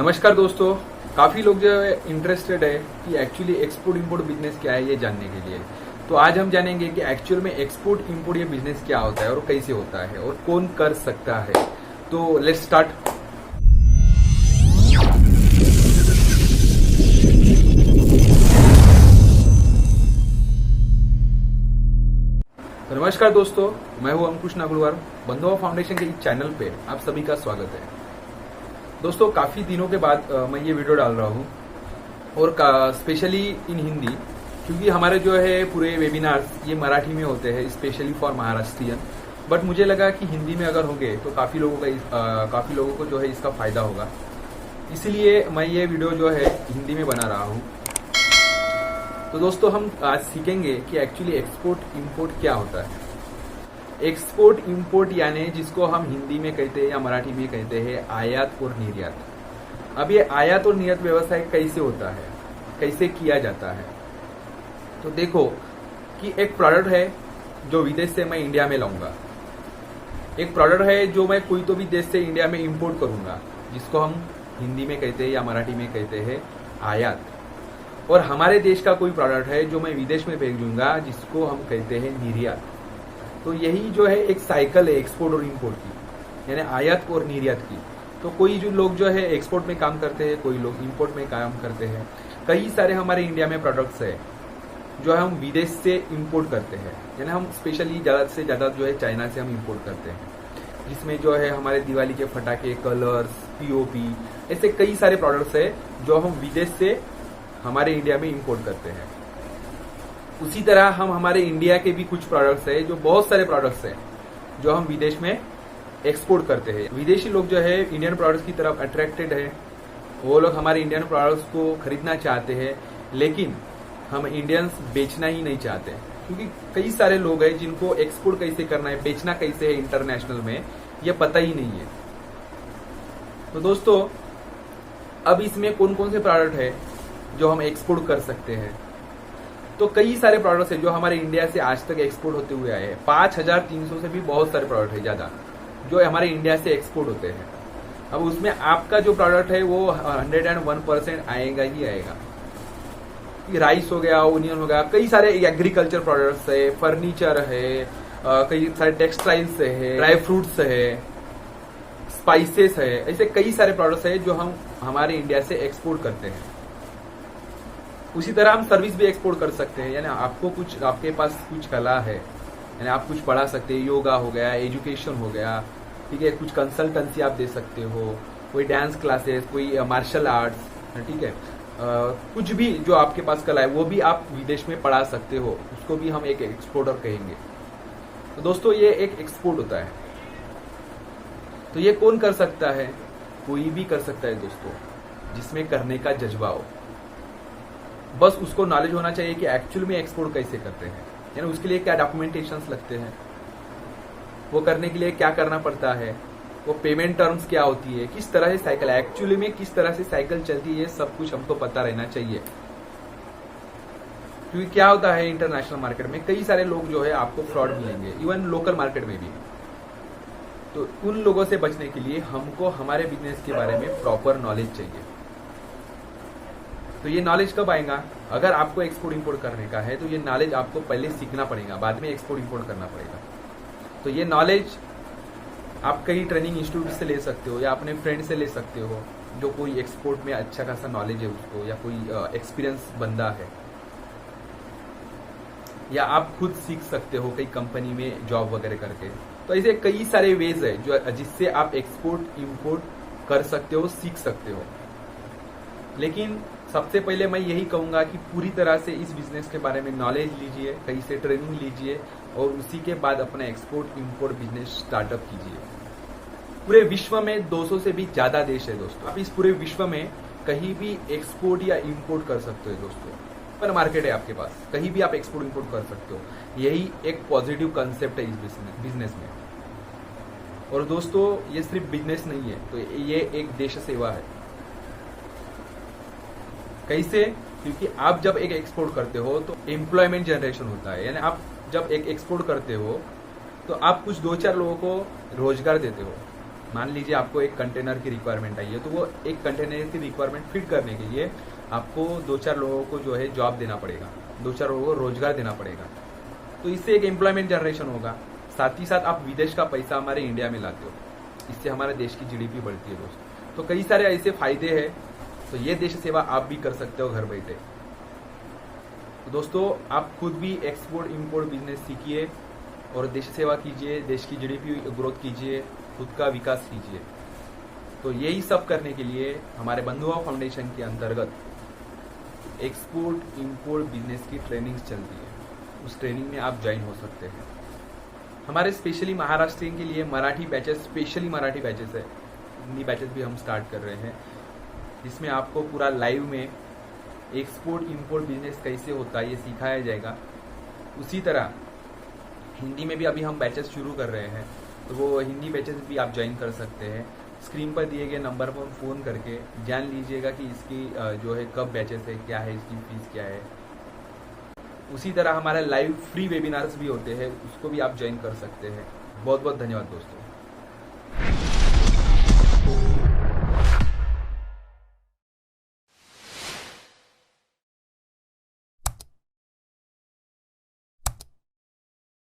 नमस्कार दोस्तों। काफ़ी लोग जो है इंटरेस्टेड है कि एक्चुअली एक्सपोर्ट इंपोर्ट बिजनेस क्या है ये जानने के लिए। तो आज हम जानेंगे कि एक्चुअल में एक्सपोर्ट इंपोर्ट ये बिजनेस क्या होता है और कैसे होता है और कौन कर सकता है। तो लेट्स स्टार्ट। तो नमस्कार दोस्तों, मैं हूं अंकुश नागुलवार। बंधुआ फाउंडेशन के इस चैनल पे आप सभी का स्वागत है। दोस्तों, काफ़ी दिनों के बाद मैं ये वीडियो डाल रहा हूँ और स्पेशली इन हिंदी, क्योंकि हमारे जो है पूरे वेबिनार्स ये मराठी में होते हैं स्पेशली फॉर महाराष्ट्रियन। बट मुझे लगा कि हिंदी में अगर होंगे तो काफ़ी लोगों को जो है इसका फ़ायदा होगा, इसलिए मैं ये वीडियो जो है हिंदी में बना रहा हूँ। तो दोस्तों, हम आज सीखेंगे कि एक्चुअली एक्सपोर्ट इंपोर्ट क्या होता है। एक्सपोर्ट इंपोर्ट यानी जिसको हम हिंदी में कहते हैं या मराठी में कहते हैं आयात और निर्यात। अब ये आयात और निर्यात व्यवसाय कैसे होता है, कैसे किया जाता है। तो देखो कि एक प्रोडक्ट है जो विदेश से मैं इंडिया में लाऊंगा, एक प्रोडक्ट है जो मैं कोई तो भी देश से इंडिया में इंपोर्ट करूंगा, जिसको हम हिंदी में कहते हैं या मराठी में कहते हैं आयात। और हमारे देश का कोई प्रोडक्ट है जो मैं विदेश में भेजूंगा, जिसको हम कहते हैं निर्यात। तो यही जो है एक साइकिल है एक्सपोर्ट और इंपोर्ट की, यानी आयात और निर्यात की। तो कोई जो लोग जो है एक्सपोर्ट में काम करते हैं, कोई लोग इंपोर्ट में काम करते हैं। कई सारे हमारे इंडिया में प्रोडक्ट्स है जो हम विदेश से इंपोर्ट करते हैं, यानी हम स्पेशली ज़्यादा से ज़्यादा जो है चाइना से हम इंपोर्ट करते हैं, जिसमें जो है हमारे दिवाली के फटाके, कलर्स, पीओपी, ऐसे कई सारे प्रोडक्ट्स है जो हम विदेश से हमारे इंडिया में इंपोर्ट करते हैं। उसी तरह हम हमारे इंडिया के भी कुछ प्रोडक्ट्स है, जो बहुत सारे प्रोडक्ट्स है जो हम विदेश में एक्सपोर्ट करते हैं। विदेशी लोग जो है इंडियन प्रोडक्ट्स की तरफ अट्रैक्टेड है, वो लोग हमारे इंडियन प्रोडक्ट्स को खरीदना चाहते हैं, लेकिन हम इंडियंस बेचना ही नहीं चाहते, क्योंकि कई सारे लोग हैं जिनको एक्सपोर्ट कैसे करना है, बेचना कैसे है इंटरनेशनल में, ये पता ही नहीं है। तो दोस्तों, अब इसमें कौन कौन से प्रोडक्ट है जो हम एक्सपोर्ट कर सकते हैं। तो कई सारे प्रोडक्ट्स हैं जो हमारे इंडिया से आज तक एक्सपोर्ट होते हुए आए हैं। 5300 से भी बहुत सारे प्रोडक्ट है ज़्यादा जो हमारे इंडिया से एक्सपोर्ट होते हैं। अब उसमें आपका जो प्रोडक्ट है वो 101% आएगा ही आएगा। राइस हो गया, ओनियन हो गया, कई सारे एग्रीकल्चर प्रोडक्ट्स है, फर्नीचर है, कई सारे टेक्सटाइल्स है, ड्राई फ्रूट्स है, स्पाइसेस है, ऐसे कई सारे प्रोडक्ट्स है जो हम हमारे इंडिया से एक्सपोर्ट करते हैं। उसी तरह हम सर्विस भी एक्सपोर्ट कर सकते हैं, यानी आपके पास कुछ कला है, यानी आप कुछ पढ़ा सकते हैं, योगा हो गया, एजुकेशन हो गया, ठीक है, कुछ कंसल्टेंसी आप दे सकते हो, कोई डांस क्लासेस, कोई मार्शल आर्ट्स, ठीक है, कुछ भी जो आपके पास कला है वो भी आप विदेश में पढ़ा सकते हो, उसको भी हम एक एक्सपोर्टर कहेंगे। तो दोस्तों, ये एक एक्सपोर्ट होता है। तो ये कौन कर सकता है? कोई भी कर सकता है दोस्तों, जिसमें करने का जज्बा हो। बस उसको नॉलेज होना चाहिए कि एक्चुअल में एक्सपोर्ट कैसे करते हैं, यानी उसके लिए क्या डॉक्यूमेंटेशंस लगते हैं, वो करने के लिए क्या करना पड़ता है, वो पेमेंट टर्म्स क्या होती है, किस तरह से साइकिल एक्चुअली में किस तरह से साइकिल चलती है, ये सब कुछ हमको पता रहना चाहिए। क्योंकि क्या होता है इंटरनेशनल मार्केट में कई सारे लोग जो है आपको फ्रॉड मिलेंगे, इवन लोकल मार्केट में भी। तो उन लोगों से बचने के लिए हमको हमारे बिजनेस के बारे में प्रॉपर नॉलेज चाहिए। तो ये नॉलेज कब आएगा? अगर आपको एक्सपोर्ट इंपोर्ट करने का है तो ये नॉलेज आपको पहले सीखना पड़ेगा, बाद में एक्सपोर्ट इंपोर्ट करना पड़ेगा। तो ये नॉलेज आप कई ट्रेनिंग इंस्टीट्यूट से ले सकते हो या अपने फ्रेंड से ले सकते हो, जो कोई एक्सपोर्ट में अच्छा खासा नॉलेज है उसको, या कोई एक्सपीरियंस बंदा है, या आप खुद सीख सकते हो कई कंपनी में जॉब वगैरह करके। तो ऐसे कई सारे वेज है जो जिससे आप एक्सपोर्ट इंपोर्ट कर सकते हो, सीख सकते हो। लेकिन सबसे पहले मैं यही कहूंगा कि पूरी तरह से इस बिजनेस के बारे में नॉलेज लीजिए, कहीं से ट्रेनिंग लीजिए, और उसी के बाद अपना एक्सपोर्ट इंपोर्ट बिजनेस स्टार्टअप कीजिए। पूरे विश्व में 200 से भी ज्यादा देश है दोस्तों। आप इस पूरे विश्व में कहीं भी एक्सपोर्ट या इंपोर्ट कर सकते हो दोस्तों। पर मार्केट है आपके पास, कहीं भी आप एक्सपोर्ट इंपोर्ट कर सकते हो। यही एक पॉजिटिव कंसेप्ट है इस बिजनेस में। और दोस्तों, ये सिर्फ बिजनेस नहीं है, तो ये एक देश सेवा है। कैसे? क्योंकि आप जब एक एक्सपोर्ट करते हो तो एम्प्लॉयमेंट जनरेशन होता है, यानी आप जब एक एक्सपोर्ट करते हो तो आप कुछ 2-4 लोगों को रोजगार देते हो। मान लीजिए आपको एक कंटेनर की रिक्वायरमेंट आई है, तो वो एक कंटेनर की रिक्वायरमेंट फिट करने के लिए आपको 2-4 लोगों को जो है जॉब देना पड़ेगा, 2-4 लोगों को रोजगार देना पड़ेगा। तो इससे एक एम्प्लॉयमेंट जनरेशन होगा, साथ ही साथ आप विदेश का पैसा हमारे इंडिया में लाते हो, इससे हमारे देश की जीडीपी बढ़ती है दोस्तों। तो कई सारे ऐसे फायदे हैं, तो ये देश सेवा आप भी कर सकते हो घर बैठे। तो दोस्तों आप खुद भी एक्सपोर्ट इंपोर्ट बिजनेस सीखिए और देश सेवा कीजिए, देश की जीडीपी ग्रोथ कीजिए, खुद का विकास कीजिए। तो यही सब करने के लिए हमारे बंधुआ फाउंडेशन के अंतर्गत एक्सपोर्ट इंपोर्ट बिजनेस की ट्रेनिंग्स चलती है, उस ट्रेनिंग में आप ज्वाइन हो सकते हैं। हमारे स्पेशली महाराष्ट्रियन के लिए Marathi batches, specially Marathi batches है, हिंदी बैचेस भी हम स्टार्ट कर रहे हैं, जिसमें आपको पूरा लाइव में एक्सपोर्ट इंपोर्ट बिजनेस कैसे होता है ये सिखाया जाएगा। उसी तरह हिंदी में भी अभी हम बैचेस शुरू कर रहे हैं, तो वो हिंदी बैचेस भी आप ज्वाइन कर सकते हैं। स्क्रीन पर दिए गए नंबर पर फ़ोन करके जान लीजिएगा कि इसकी जो है कब बैचेस है, क्या है, इसकी फीस क्या है। उसी तरह हमारे लाइव फ्री वेबिनार्स भी होते हैं, उसको भी आप ज्वाइन कर सकते हैं। बहुत बहुत धन्यवाद दोस्तों।